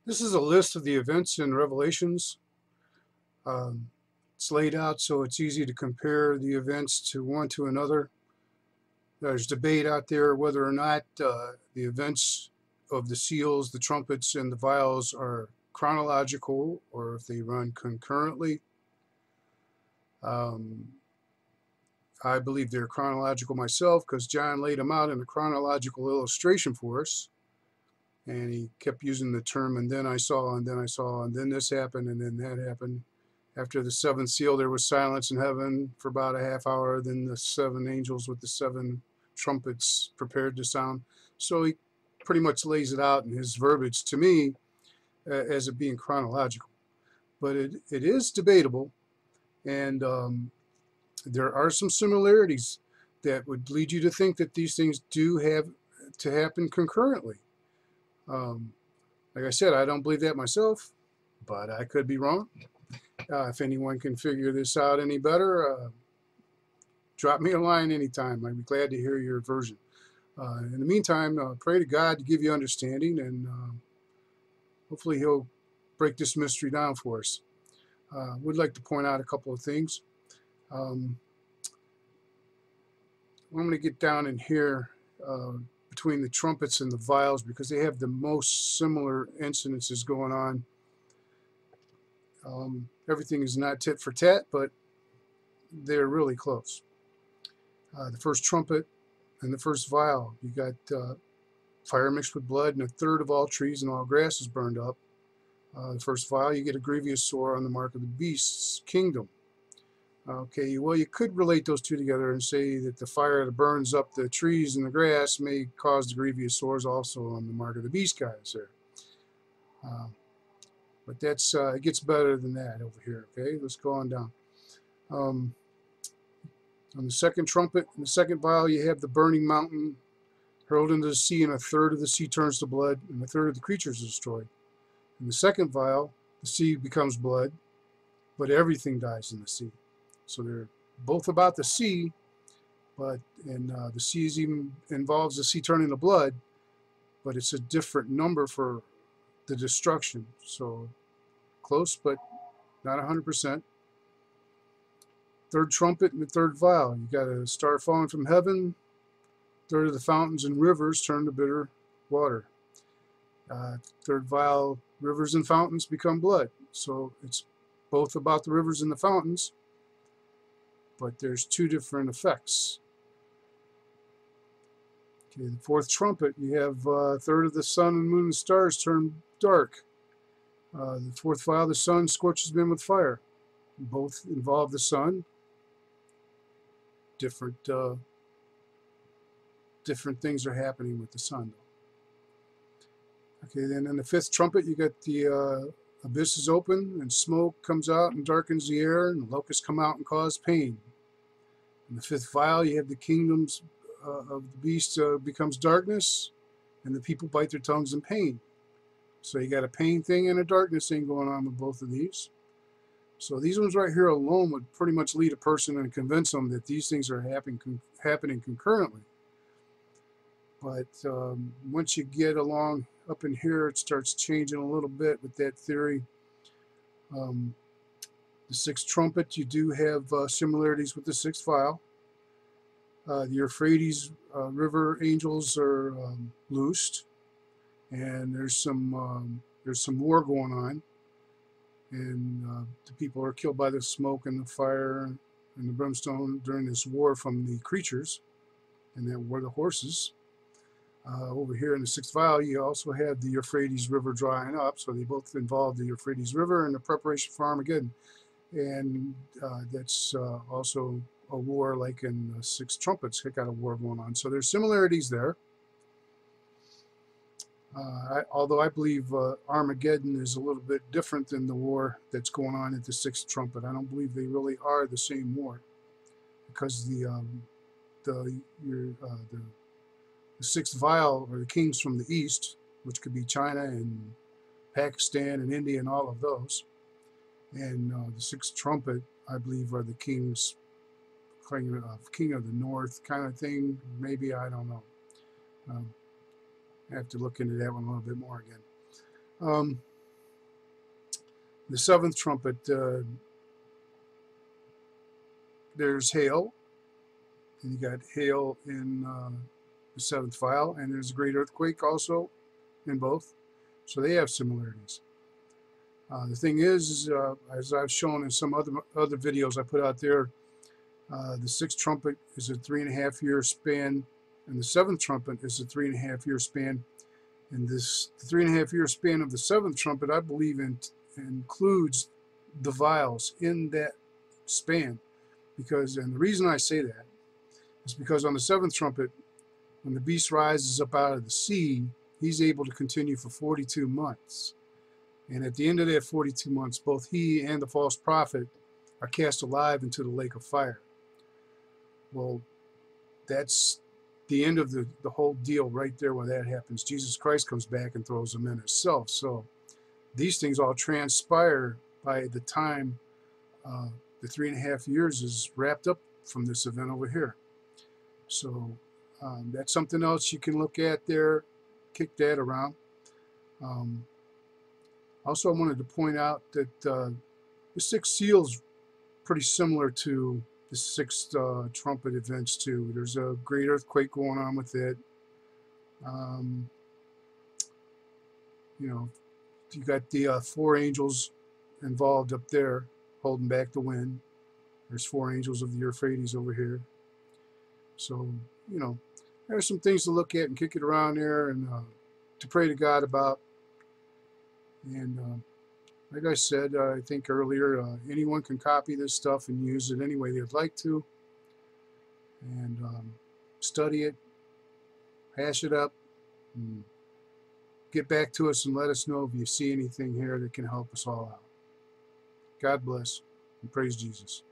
This is a list of the events in Revelations. It's laid out so it's easy to compare the events to one to another. There's debate out there whether or not the events of the seals, the trumpets, and the vials are chronological or if they run concurrently. I believe they're chronological myself because John laid them out in a chronological illustration for us. And he kept using the term, and then I saw, and then I saw, and then this happened, and then that happened. After the seventh seal, there was silence in heaven for about a half hour. Then the seven angels with the seven trumpets prepared to sound. So he pretty much lays it out in his verbiage to me as it being chronological. But it is debatable, and there are some similarities that would lead you to think that these things do have to happen concurrently. Like I said, I don't believe that myself, but I could be wrong. If anyone can figure this out any better, drop me a line anytime. I'd be glad to hear your version. In the meantime, pray to God to give you understanding, and hopefully He'll break this mystery down for us. Would like to point out a couple of things. I'm going to get down in here between the trumpets and the vials because they have the most similar incidences going on. Everything is not tit for tat, but they're really close. The first trumpet and the first vial, you got fire mixed with blood, and a third of all trees and all grass is burned up. The first vial, you get a grievous sore on the mark of the beast's kingdom. Okay, well, you could relate those two together and say that the fire that burns up the trees and the grass may cause the grievous sores also on the mark of the beast guys there. But that's it gets better than that over here. Okay, let's go on down. On the second trumpet, in the second vial, you have the burning mountain hurled into the sea, and a third of the sea turns to blood, and a third of the creatures is destroyed. In the second vial, the sea becomes blood, but everything dies in the sea. So they're both about the sea, but the sea even involves the sea turning to blood, but it's a different number for the destruction. So close, but not 100%. Third trumpet and the third vial. You got a star falling from heaven. Third of the fountains and rivers turn to bitter water. Third vial, rivers and fountains become blood. So it's both about the rivers and the fountains, but there's two different effects. Okay, the fourth trumpet, you have a third of the sun and moon and stars turn dark. The fourth vial, the sun scorches men with fire. Both involve the sun. Different things are happening with the sun. Okay, then in the fifth trumpet, you got the abyss is open, and smoke comes out and darkens the air, and the locusts come out and cause pain. In the fifth vial, you have the kingdoms of the beast becomes darkness, and the people bite their tongues in pain. So you got a pain thing and a darkness thing going on with both of these. So these ones right here alone would pretty much lead a person and convince them that these things are happening concurrently. But once you get along up in here, it starts changing a little bit with that theory. The sixth trumpet, you do have similarities with the sixth vial. The Euphrates River angels are loosed, and there's some war going on, and the people are killed by the smoke and the fire and the brimstone during this war from the creatures, and that were the horses. Over here in the sixth vial, you also have the Euphrates River drying up, so they both involve the Euphrates River and the preparation for Armageddon. And that's also a war like in the six trumpets. They got a war going on. So there's similarities there. Although I believe Armageddon is a little bit different than the war that's going on at the sixth trumpet. I don't believe they really are the same war, because the sixth vial are the kings from the east, which could be China and Pakistan and India and all of those. And the sixth trumpet, I believe, are the kings king of the north kind of thing. Maybe, I don't know. I have to look into that one a little bit more again. The seventh trumpet, there's hail, and you got hail in the seventh vial, and there's a great earthquake also in both, so they have similarities. The thing is as I've shown in some other videos I put out there, the sixth trumpet is a 3.5-year span, and the seventh trumpet is a 3.5-year span. And the 3.5-year span of the seventh trumpet, I believe, includes the vials in that span. And the reason I say that is because on the seventh trumpet, when the beast rises up out of the sea, he's able to continue for 42 months. And at the end of that 42 months, both he and the false prophet are cast alive into the lake of fire. Well, that's the end of the whole deal right there when that happens. Jesus Christ comes back and throws them in himself. So these things all transpire by the time the 3.5 years is wrapped up from this event over here. So that's something else you can look at there, kick that around. Also, I wanted to point out that the sixth seal is pretty similar to the sixth trumpet events too. There's a great earthquake going on with it. You know, you got the 4 angels involved up there holding back the wind. There's 4 angels of the Euphrates over here. So, you know, there's some things to look at and kick it around there and to pray to God about. And like I said, I think earlier, anyone can copy this stuff and use it any way they'd like to. And study it, hash it up, and get back to us and let us know if you see anything here that can help us all out. God bless and praise Jesus.